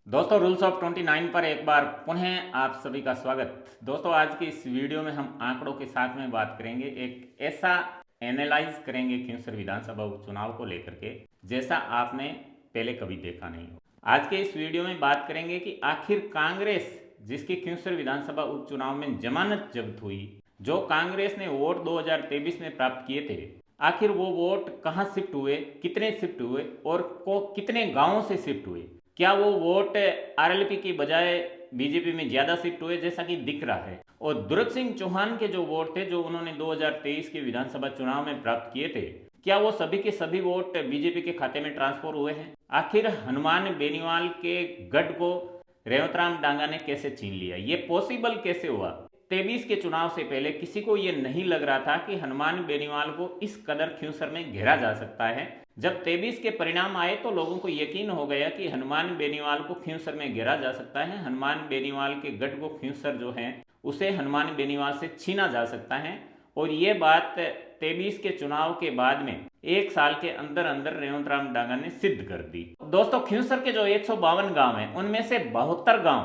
दोस्तों rules of 29 पर एक बार पुनः आप सभी का स्वागत। दोस्तों आज की इस वीडियो में हम आंकड़ों के साथ में बात करेंगे, एक ऐसा एनालाइज करेंगे खिंवसर विधानसभा उपचुनाव को लेकर के जैसा आपने पहले कभी देखा नहीं हो। आज के इस वीडियो में बात करेंगे कि आखिर कांग्रेस जिसकी खिंवसर विधानसभा उपचुनाव में जमानत जब्त हुई, जो कांग्रेस ने वोट 2023 में प्राप्त किए थे, आखिर वो वोट कहाँ शिफ्ट हुए, कितने शिफ्ट हुए और कितने गांवों से शिफ्ट हुए। क्या वो वोट आरएलपी की बजाय बीजेपी में ज्यादा शिफ्ट हुए जैसा कि दिख रहा है। और दुर्ग सिंह चौहान के जो वोट थे जो उन्होंने 2023 के विधानसभा चुनाव में प्राप्त किए थे, क्या वो सभी के सभी वोट बीजेपी के खाते में ट्रांसफर हुए हैं। आखिर हनुमान बेनीवाल के गढ़ को रेवतराम डांगा ने कैसे छीन लिया, ये पॉसिबल कैसे हुआ। 23 के चुनाव से पहले किसी को यह नहीं लग रहा था कि हनुमान बेनीवाल को इस कदर खिंवसर में घेरा जा सकता है। जब 23 के परिणाम आए तो लोगों को यकीन हो गया कि हनुमान बेनीवाल को खिंवसर में घेरा जा सकता है, हनुमान बेनीवाल के गढ़ को खिंवसर जो है उसे हनुमान बेनीवाल से छीना जा सकता है। और ये बात 23 के चुनाव के बाद में एक साल के अंदर अंदर रेवतराम डांगा ने सिद्ध कर दी। दोस्तों खिंवसर के जो 152 गांव हैं उनमें से 72 गांव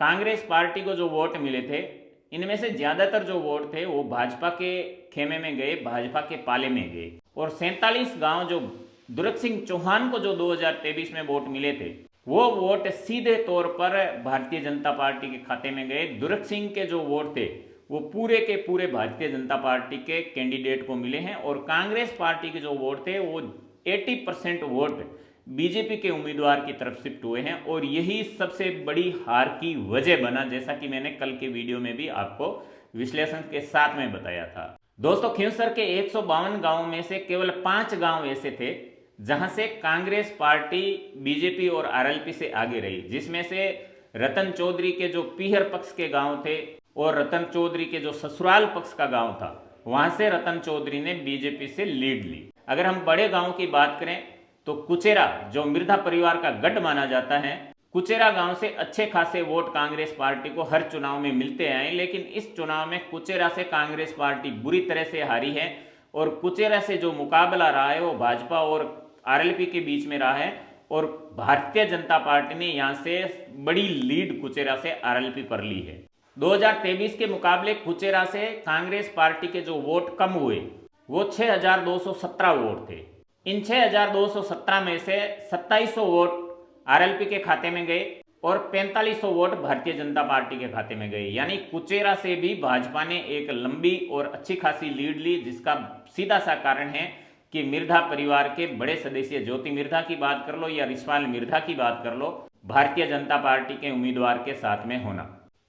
कांग्रेस पार्टी को जो वोट मिले थे, इनमें से ज्यादातर जो वोट थे वो भाजपा के खेमे में गए, भाजपा के पाले में गए। और 47 गांव जो दुर्ग सिंह चौहान को जो 2023 में वोट मिले थे वो वोट सीधे तौर पर भारतीय जनता पार्टी के खाते में गए। दुर्ग सिंह के जो वोट थे वो पूरे के पूरे भारतीय जनता पार्टी के कैंडिडेट को मिले हैं। और कांग्रेस पार्टी के जो वोट थे वो 80% वोट बीजेपी के उम्मीदवार की तरफ शिफ्ट हुए हैं। और यही सबसे बड़ी हार की वजह बना, जैसा कि मैंने कल के वीडियो में भी आपको विश्लेषण के साथ में बताया था। दोस्तों खिंवसर के 152 गांवों में से केवल 5 गांव ऐसे थे जहां से कांग्रेस पार्टी बीजेपी और आरएलपी से आगे रही, जिसमें से रतन चौधरी के जो पीहर पक्ष के गांव थे और रतन चौधरी के जो ससुराल पक्ष का गांव था वहां से रतन चौधरी ने बीजेपी से लीड ली। अगर हम बड़े गांव की बात करें तो कुचेरा जो मिर्धा परिवार का गढ़ माना जाता है, कुचेरा गांव से अच्छे खासे वोट कांग्रेस पार्टी को हर चुनाव में मिलते आए, लेकिन इस चुनाव में कुचेरा से कांग्रेस पार्टी बुरी तरह से हारी है। और कुचेरा से जो मुकाबला रहा है वो भाजपा और आरएलपी के बीच में रहा है और भारतीय जनता पार्टी ने यहां से बड़ी लीड कुचेरा से आरएलपी पर ली है। 2023 के मुकाबले कुचेरा से कांग्रेस पार्टी के जो वोट कम हुए वो 6217 वोट थे। इन 6217 में से 2700 वोट आरएलपी के खाते में गए और 4500 वोट भारतीय जनता पार्टी के खाते में गए। यानी कुचेरा से भी भाजपा ने एक लंबी और अच्छी खासी लीड ली, जिसका सीधा सा कारण है कि मिर्धा परिवार के बड़े सदस्य ज्योति मिर्धा की बात कर लो या रिछपाल मिर्धा की बात कर लो, भारतीय जनता पार्टी के उम्मीदवार के साथ में होना।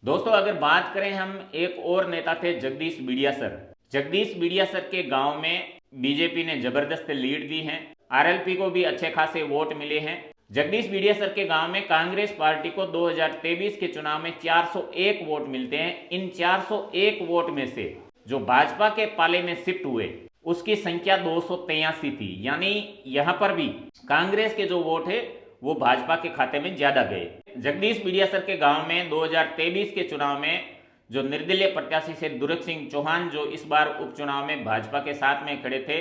दोस्तों अगर बात करें हम, एक और नेता थे जगदीश बिडियासर। जगदीश बिडियासर के गांव में बीजेपी ने जबरदस्त लीड दी है, आरएलपी को भी अच्छे खासे वोट मिले हैं। जगदीश बिडियासर के गांव में कांग्रेस पार्टी को 2023 के चुनाव में 401 वोट मिलते हैं। इन 401 वोट में से जो भाजपा के पाले में शिफ्ट हुए उसकी संख्या 283 थी। यानी यहां पर भी कांग्रेस के जो वोट है वो भाजपा के खाते में ज्यादा गए। जगदीश बिडियासर के गांव में 2023 के चुनाव में जो निर्दलीय प्रत्याशी से दुर्ग सिंह चौहान, जो इस बार उपचुनाव में भाजपा के साथ में खड़े थे,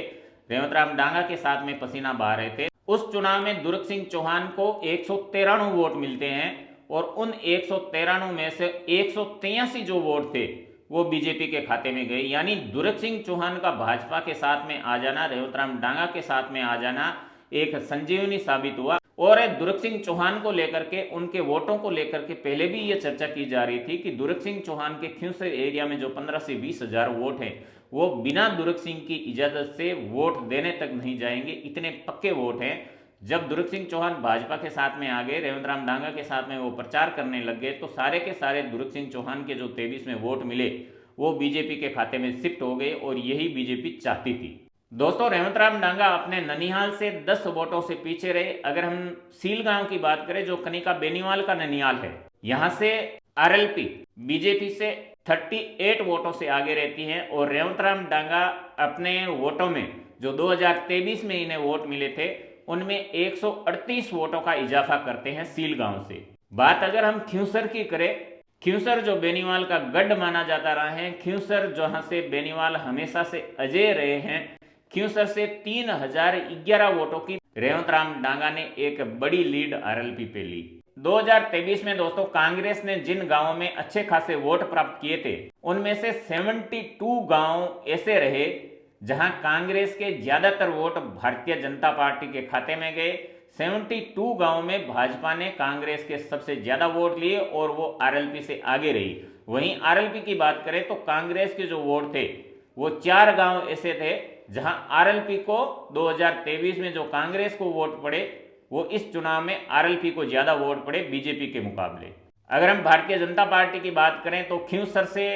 रेवतराम डांगा के साथ में पसीना बहा रहे थे, उस चुनाव में दुर्ग सिंह चौहान को 193 वोट मिलते हैं। और उन 193 में से 183 जो वोट थे वो बीजेपी के खाते में गए। यानी दुर्ग सिंह चौहान का भाजपा के साथ में आ जाना, रेवतराम डांगा के साथ में आ जाना एक संजीवनी साबित हुआ। और दुर्ग सिंह चौहान को लेकर के, उनके वोटों को लेकर के पहले भी ये चर्चा की जा रही थी कि दुर्ग सिंह चौहान के खिंवसर एरिया में जो 15 से 20 हजार वोट हैं वो बिना दुर्ग सिंह की इजाजत से वोट देने तक नहीं जाएंगे, इतने पक्के वोट हैं। जब दुर्ग सिंह चौहान भाजपा के साथ में आ गए, रेवतराम डांगा के साथ में वो प्रचार करने लग गए, तो सारे के सारे दुर्ग सिंह चौहान के जो 23 में वोट मिले वो बीजेपी के खाते में शिफ्ट हो गए। और यही बीजेपी चाहती थी। दोस्तों रेवतराम डांगा अपने ननिहाल से 10 वोटों से पीछे रहे। अगर हम सील गांव की बात करें जो कनिका बेनीवाल का ननिहाल है, यहां से आरएलपी बीजेपी से 38 वोटों से आगे रहती है। और रेवतराम डांगा अपने वोटों में जो 2023 में इन्हें वोट मिले थे उनमें 138 वोटों का इजाफा करते हैं सील गांव से। बात अगर हम खिंवसर की करें, खिंवसर जो बेनीवाल का गढ़ माना जाता रहा है, खिंवसर जहां से बेनीवाल हमेशा से अजय रहे हैं, खिंवसर से 3011 वोटों की रेवतराम डांगा ने एक बड़ी लीड आरएलपी पे ली। 2023 में दोस्तों कांग्रेस ने जिन गांवों में अच्छे खासे वोट प्राप्त किए थे उनमें से 72 गांव ऐसे रहे जहां कांग्रेस के ज्यादातर वोट भारतीय जनता पार्टी के खाते में गए। 72 गांव में भाजपा ने कांग्रेस के सबसे ज्यादा वोट लिए और वो आरएलपी से आगे रही। वहीं आरएलपी की बात करें तो कांग्रेस के जो वोट थे वो 4 गांव ऐसे थे जहां आरएलपी को 2023 में जो कांग्रेस को वोट पड़े वो इस चुनाव में आरएलपी को ज्यादा वोट पड़े बीजेपी के मुकाबले। अगर हम भारतीय जनता पार्टी की बात करें तो खींवसर से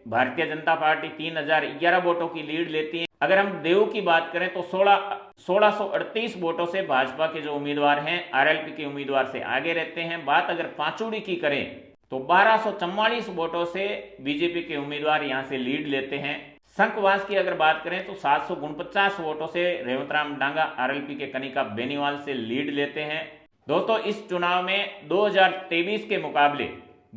भारतीय जनता पार्टी 3011 वोटों की लीड लेती है। अगर हम देव की बात करें तो 1638 वोटों से भाजपा के जो उम्मीदवार हैं आरएलपी के उम्मीदवार से आगे रहते हैं। बात अगर पांचुड़ी की करें तो 1244 वोटों से बीजेपी के उम्मीदवार यहां से लीड लेते हैं। शंखवास की अगर बात करें तो 749 वोटों से रेवतराम डांगा आरएलपी के कनिका बेनीवाल से लीड लेते हैं। दोस्तों इस चुनाव में 2023 के मुकाबले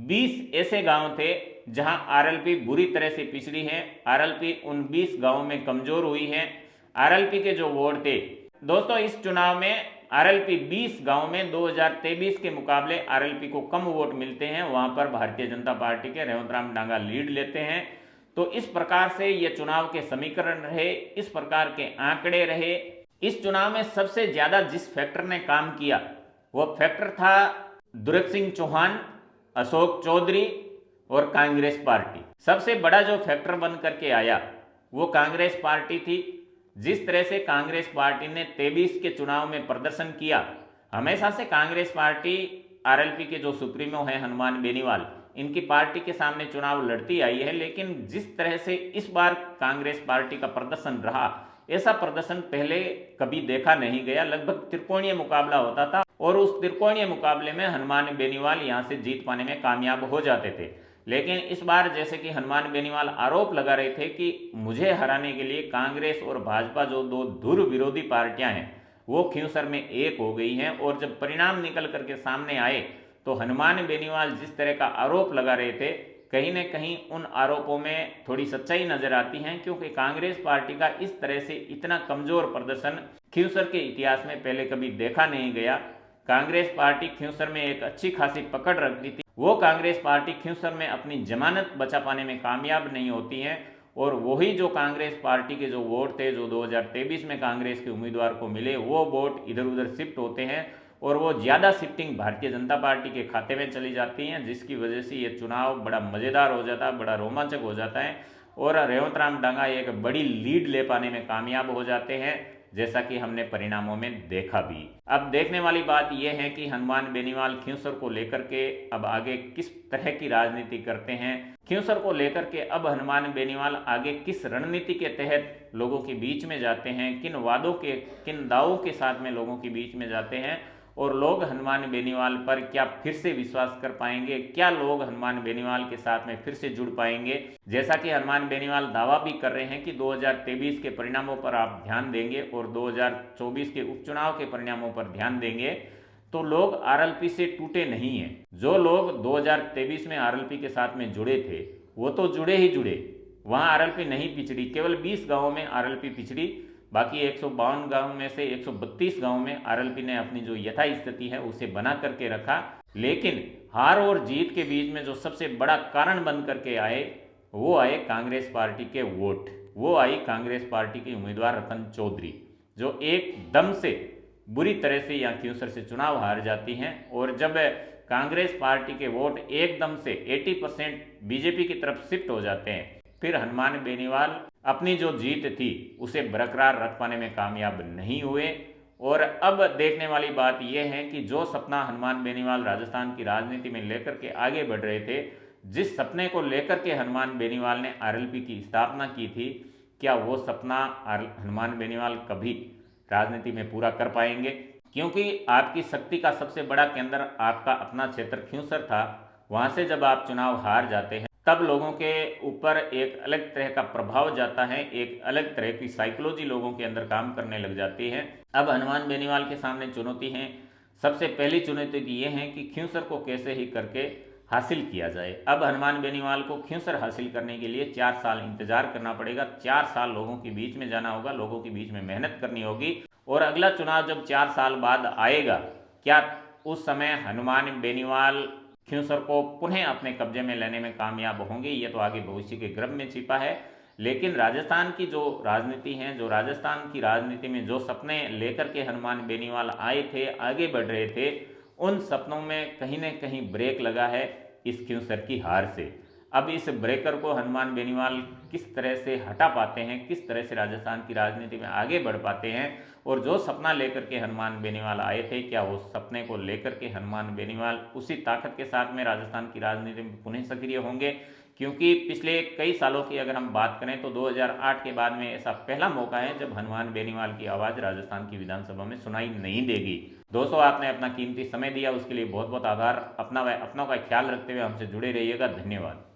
20 ऐसे गांव थे जहां आरएलपी बुरी तरह से पिछड़ी है। आरएलपी उन 20 गांवों में कमजोर हुई है। आरएलपी के जो वोट थे दोस्तों इस चुनाव में आरएलपी 20 गांव में 2023 के मुकाबले आरएलपी को कम वोट मिलते हैं। वहां पर भारतीय जनता पार्टी के रेवतराम डांगा लीड लेते हैं। तो इस प्रकार से ये चुनाव के समीकरण रहे, इस प्रकार के आंकड़े रहे। इस चुनाव में सबसे ज्यादा जिस फैक्टर ने काम किया वो फैक्टर था दुर्ग सिंह चौहान, अशोक चौधरी और कांग्रेस पार्टी। सबसे बड़ा जो फैक्टर बन करके आया वो कांग्रेस पार्टी थी। जिस तरह से कांग्रेस पार्टी ने 23 के चुनाव में प्रदर्शन किया, हमेशा से कांग्रेस पार्टी आरएलपी के जो सुप्रीमो हैं हनुमान बेनीवाल, इनकी पार्टी के सामने चुनाव लड़ती आई है। लेकिन जिस तरह से इस बार कांग्रेस पार्टी का प्रदर्शन रहा, ऐसा प्रदर्शन पहले कभी देखा नहीं गया। लगभग त्रिकोणीय मुकाबला होता था और उस त्रिकोणीय मुकाबले में हनुमान बेनीवाल यहां से जीत पाने में कामयाब हो जाते थे। लेकिन इस बार जैसे कि हनुमान बेनीवाल आरोप लगा रहे थे कि मुझे हराने के लिए कांग्रेस और भाजपा जो दो धुर विरोधी पार्टियां हैं वो खींवसर में एक हो गई हैं। और जब परिणाम निकल करके सामने आए तो हनुमान बेनीवाल जिस तरह का आरोप लगा रहे थे, कहीं न कहीं उन आरोपों में थोड़ी सच्चाई नजर आती है, क्योंकि कांग्रेस पार्टी का इस तरह से इतना कमजोर प्रदर्शन खींवसर के इतिहास में पहले कभी देखा नहीं गया। कांग्रेस पार्टी खींवसर में एक अच्छी खासी पकड़ रखती थी, वो कांग्रेस पार्टी खींवसर में अपनी जमानत बचा पाने में कामयाब नहीं होती है। और वही जो कांग्रेस पार्टी के जो वोट थे जो 2023 में कांग्रेस के उम्मीदवार को मिले, वो वोट इधर उधर शिफ्ट होते हैं और वो ज़्यादा शिफ्टिंग भारतीय जनता पार्टी के खाते में चली जाती हैं, जिसकी वजह से ये चुनाव बड़ा मज़ेदार हो जाता है, बड़ा रोमांचक हो जाता है और रेवतराम डांगा एक बड़ी लीड ले पाने में कामयाब हो जाते हैं, जैसा कि हमने परिणामों में देखा भी। अब देखने वाली बात यह है कि हनुमान बेनीवाल खींवसर को लेकर के अब आगे किस तरह की राजनीति करते हैं। खींवसर को लेकर के अब हनुमान बेनीवाल आगे किस रणनीति के तहत लोगों के बीच में जाते हैं, किन वादों के किन दावों के साथ में लोगों के बीच में जाते हैं और लोग हनुमान बेनीवाल पर क्या फिर से विश्वास कर पाएंगे, क्या लोग हनुमान बेनीवाल के साथ में फिर से जुड़ पाएंगे। जैसा कि हनुमान बेनीवाल दावा भी कर रहे हैं कि 2023 के परिणामों पर आप ध्यान देंगे और 2024 के उपचुनाव के परिणामों पर ध्यान देंगे, तो लोग आरएलपी से टूटे नहीं हैं। जो लोग 2023 में आरएलपी के साथ में जुड़े थे वो तो जुड़े ही जुड़े, वहां आरएलपी नहीं पिछड़ी। केवल 20 गांवों में आरएलपी पिछड़ी, बाकी 152 गांव में से 132 गांव में आरएलपी ने अपनी जो यथास्थिति है उसे बना करके रखा। लेकिन हार और जीत के बीच में जो सबसे बड़ा कारण बन करके आए वो आए कांग्रेस पार्टी के वोट। वो आई कांग्रेस पार्टी के उम्मीदवार रतन चौधरी, जो एकदम से बुरी तरह से यहाँ खींवसर से चुनाव हार जाती हैं। और जब कांग्रेस पार्टी के वोट एकदम से 80% बीजेपी की तरफ शिफ्ट हो जाते हैं, फिर हनुमान बेनीवाल अपनी जो जीत थी उसे बरकरार रख पाने में कामयाब नहीं हुए। और अब देखने वाली बात यह है कि जो सपना हनुमान बेनीवाल राजस्थान की राजनीति में लेकर के आगे बढ़ रहे थे, जिस सपने को लेकर के हनुमान बेनीवाल ने आरएलपी की स्थापना की थी, क्या वो सपना हनुमान बेनीवाल कभी राजनीति में पूरा कर पाएंगे? क्योंकि आपकी शक्ति का सबसे बड़ा केंद्र आपका अपना क्षेत्र खींवसर था। वहां से जब आप चुनाव हार जाते हैं तब लोगों के ऊपर एक अलग तरह का प्रभाव जाता है, एक अलग तरह की साइकोलॉजी लोगों के अंदर काम करने लग जाती है। अब हनुमान बेनीवाल के सामने चुनौती है, सबसे पहली चुनौती ये है कि खींवसर को कैसे ही करके हासिल किया जाए। अब हनुमान बेनीवाल को खींवसर हासिल करने के लिए 4 साल इंतजार करना पड़ेगा। 4 साल लोगों के बीच में जाना होगा, लोगों के बीच में मेहनत करनी होगी। और अगला चुनाव जब 4 साल बाद आएगा, क्या उस समय हनुमान बेनीवाल खिंवसर को पुनः अपने कब्जे में लेने में कामयाब होंगे, ये तो आगे भविष्य के गर्भ में छिपा है। लेकिन राजस्थान की जो राजनीति है, जो राजस्थान की राजनीति में जो सपने लेकर के हनुमान बेनीवाल आए थे, आगे बढ़ रहे थे, उन सपनों में कहीं न कहीं ब्रेक लगा है इस खिंवसर की हार से। अब इस ब्रेकर को हनुमान बेनीवाल किस तरह से हटा पाते हैं, किस तरह से राजस्थान की राजनीति में आगे बढ़ पाते हैं, और जो सपना लेकर के हनुमान बेनीवाल आए थे, क्या वो सपने को लेकर के हनुमान बेनीवाल उसी ताकत के साथ में राजस्थान की राजनीति में पुनः सक्रिय होंगे? क्योंकि पिछले कई सालों की अगर हम बात करें तो 2008 के बाद में ऐसा पहला मौका है जब हनुमान बेनीवाल की आवाज़ राजस्थान की विधानसभा में सुनाई नहीं देगी। दोस्तों, आपने अपना कीमती समय दिया, उसके लिए बहुत बहुत आभार। अपना व अपनों का ख्याल रखते हुए हमसे जुड़े रहिएगा। धन्यवाद।